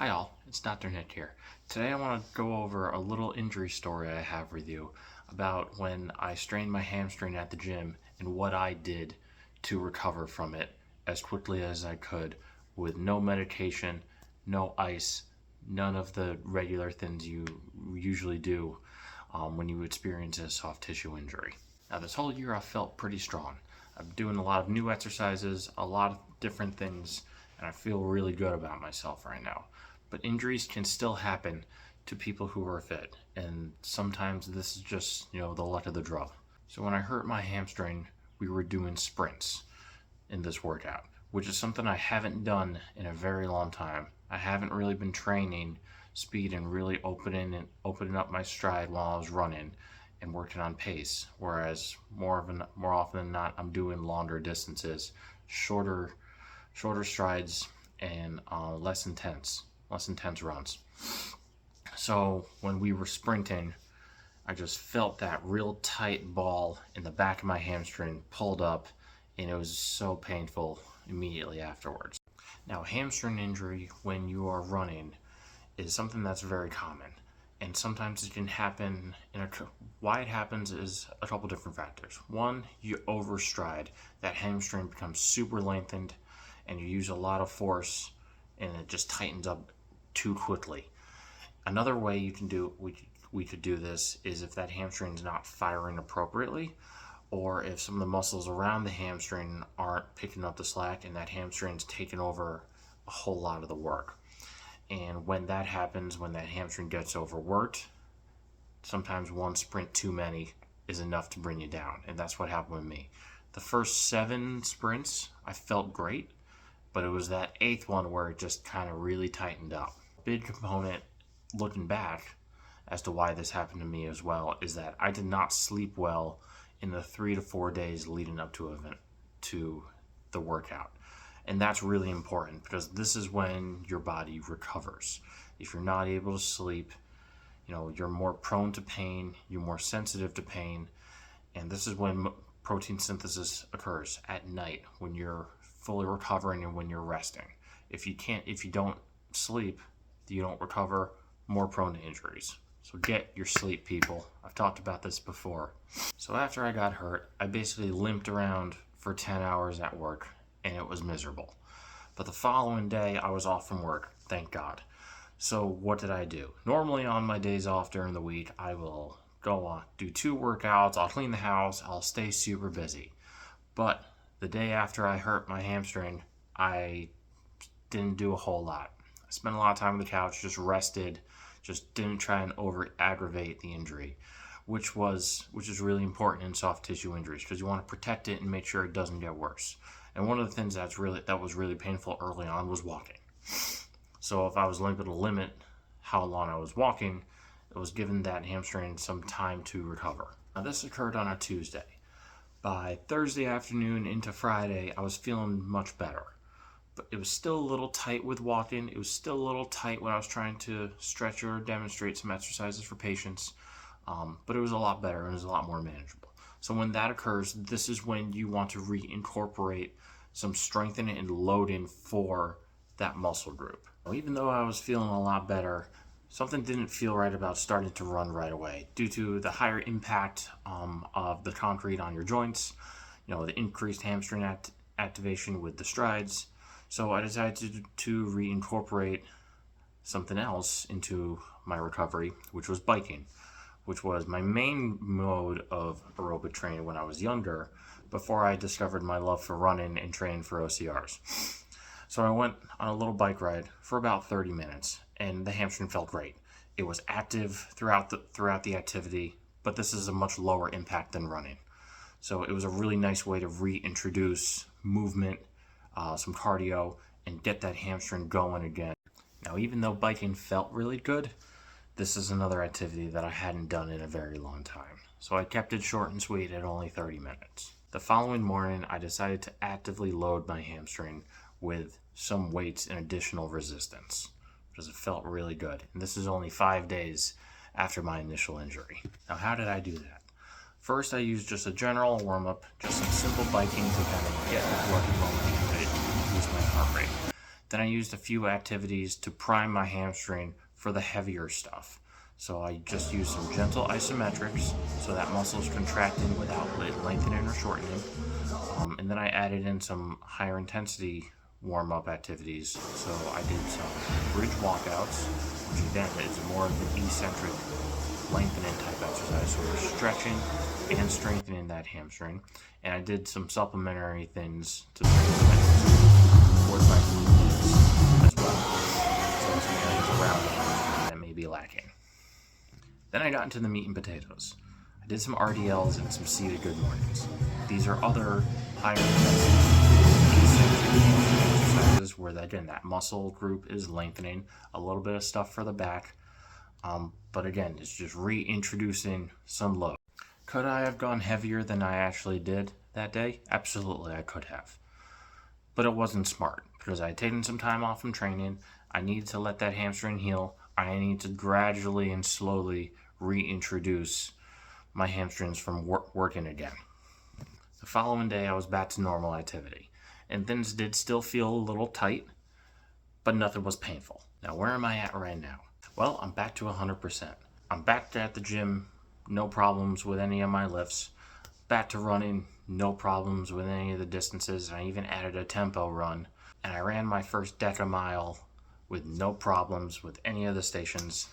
Hi all, it's Dr. Nick here. Today I want to go over a little injury story I have with you about when I strained my hamstring at the gym and what I did to recover from it as quickly as I could with no medication, no ice, none of the regular things you usually do when you experience a soft tissue injury. Now this whole year I felt pretty strong. I'm doing a lot of new exercises, a lot of different things, and I feel really good about myself right now. But injuries can still happen to people who are fit, and sometimes this is just, the luck of the draw. So when I hurt my hamstring, we were doing sprints in this workout, which is something I haven't done in a very long time. I haven't really been training speed and really opening up my stride while I was running and working on pace, whereas more often than not, I'm doing longer distances, shorter strides, and less intense runs. So when we were sprinting, I just felt that real tight ball in the back of my hamstring pulled up, and it was so painful immediately afterwards. Now, hamstring injury when you are running is something that's very common, and sometimes it can happen why it happens is a couple different factors. One, you overstride. That hamstring becomes super lengthened and you use a lot of force and it just tightens up too quickly. Another way you can do we could do this is if that hamstring is not firing appropriately, or if some of the muscles around the hamstring aren't picking up the slack and that hamstring's taking over a whole lot of the work. And when that happens, when that hamstring gets overworked, sometimes one sprint too many is enough to bring you down, and that's what happened with me. The first 7 sprints I felt great, but it was that 8th one where it just kind of really tightened up. Big component looking back as to why this happened to me as well is that I did not sleep well in the 3 to 4 days leading up to the workout. And that's really important because this is when your body recovers. If you're not able to sleep, you're more prone to pain, you're more sensitive to pain, and this is when protein synthesis occurs at night when you're fully recovering and when you're resting. If you don't sleep, you don't recover, more prone to injuries. So get your sleep, people. I've talked about this before. So after I got hurt, I basically limped around for 10 hours at work, and it was miserable. But the following day, I was off from work, thank God. So what did I do? Normally on my days off during the week, I will go on, do 2 workouts, I'll clean the house, I'll stay super busy. But the day after I hurt my hamstring, I didn't do a whole lot. I spent a lot of time on the couch, just rested, just didn't try and over-aggravate the injury, which is really important in soft tissue injuries because you want to protect it and make sure it doesn't get worse. And one of the things that was really painful early on was walking. So if I was able to limit how long I was walking, it was giving that hamstring some time to recover. Now this occurred on a Tuesday. By Thursday afternoon into Friday, I was feeling much better. But it was still a little tight with walking. It was still a little tight when I was trying to stretch or demonstrate some exercises for patients. But it was a lot better and it was a lot more manageable. So when that occurs, this is when you want to reincorporate some strengthening and loading for that muscle group. Even though I was feeling a lot better, something didn't feel right about starting to run right away due to the higher impact of the concrete on your joints, the increased hamstring activation with the strides. So I decided to reincorporate something else into my recovery, which was biking, which was my main mode of aerobic training when I was younger, before I discovered my love for running and training for OCRs. So I went on a little bike ride for about 30 minutes, and the hamstring felt great. It was active throughout the activity, but this is a much lower impact than running. So it was a really nice way to reintroduce movement, some cardio, and get that hamstring going again. Now, even though biking felt really good, this is another activity that I hadn't done in a very long time. So I kept it short and sweet at only 30 minutes. The following morning, I decided to actively load my hamstring with some weights and additional resistance because it felt really good. And this is only 5 days after my initial injury. Now, how did I do that? First, I used just a general warm-up, just some simple biking to kind of get the blood flowing and boost my heart rate. Then I used a few activities to prime my hamstring for the heavier stuff. So I just used some gentle isometrics so that muscle is contracting without it lengthening or shortening. And then I added in some higher intensity warm-up activities. So I did some bridge walkouts, which again is more of an eccentric lengthening type exercise. So we're stretching and strengthening that hamstring. And I did some supplementary things to support my glutes as well. So some areas around the hamstring that may be lacking. Then I got into the meat and potatoes. I did some RDLs and some seated good mornings. These are other higher intensity exercises where, again, that muscle group is lengthening. A little bit of stuff for the back. But again, it's just reintroducing some load. Could I have gone heavier than I actually did that day? Absolutely, I could have. But it wasn't smart because I had taken some time off from training. I needed to let that hamstring heal. I need to gradually and slowly reintroduce my hamstrings from working again. The following day, I was back to normal activity, and things did still feel a little tight, but nothing was painful. Now, where am I at right now? Well, I'm back to 100%. I'm back at the gym, no problems with any of my lifts. Back to running, no problems with any of the distances. I even added a tempo run, and I ran my first deca mile with no problems with any of the stations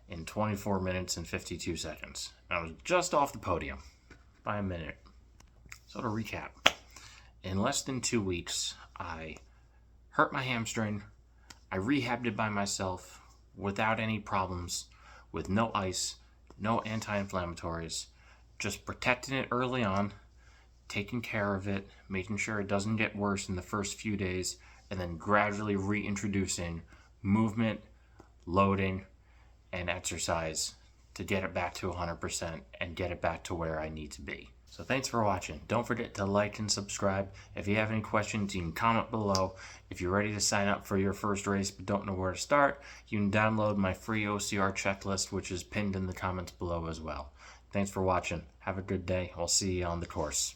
in 24 minutes and 52 seconds. And I was just off the podium by a minute. So to recap, in less than 2 weeks, I hurt my hamstring. I rehabbed it by myself without any problems, with no ice, no anti-inflammatories, just protecting it early on, taking care of it, making sure it doesn't get worse in the first few days, and then gradually reintroducing movement, loading, and exercise to get it back to 100% and get it back to where I need to be. So thanks for watching. Don't forget to like and subscribe. If you have any questions, you can comment below. If you're ready to sign up for your first race but don't know where to start, you can download my free OCR checklist, which is pinned in the comments below as well. Thanks for watching. Have a good day. I'll see you on the course.